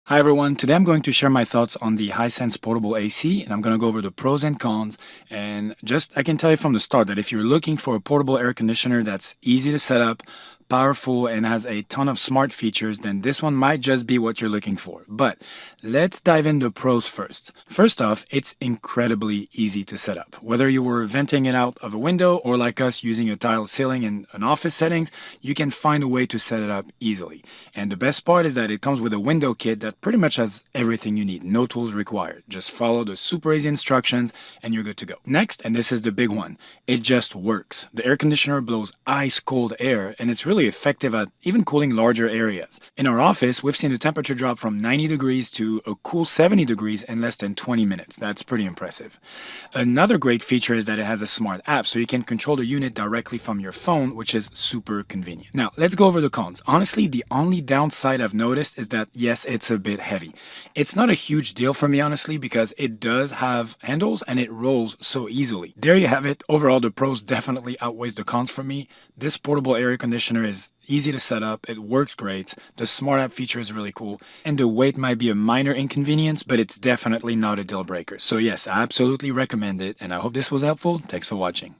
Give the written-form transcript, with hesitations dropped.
Hi everyone, today I'm going to share my thoughts on the Hisense portable AC and I'm going to go over the pros and cons. And just I can tell you from the start that if you're looking for a portable air conditioner that's easy to set up, powerful, and has a ton of smart features, then this one might just be what you're looking for. But let's dive into the pros first. First off, it's incredibly easy to set up. Whether you were venting it out of a window or like us using a tiled ceiling in an office settings, you can find a way to set it up easily. And the best part is that it comes with a window kit that pretty much has everything you need. No tools required. Just follow the super easy instructions and you're good to go. Next, and this is the big one, it just works. The air conditioner blows ice cold air and it's really effective at even cooling larger areas. In our office, we've seen the temperature drop from 90 degrees to a cool 70 degrees in less than 20 minutes. That's pretty impressive. Another great feature is that it has a smart app, so you can control the unit directly from your phone, which is super convenient. Now, let's go over the cons. Honestly, the only downside I've noticed is that, yes, it's a bit heavy. It's not a huge deal for me, honestly, because it does have handles and it rolls so easily. There you have it. Overall, the pros definitely outweighs the cons for me. This portable air conditioner is easy to set up, it works great, the smart app feature is really cool, and the weight might be a minor inconvenience, but it's definitely not a deal breaker. So yes, I absolutely recommend it, and I hope this was helpful. Thanks for watching.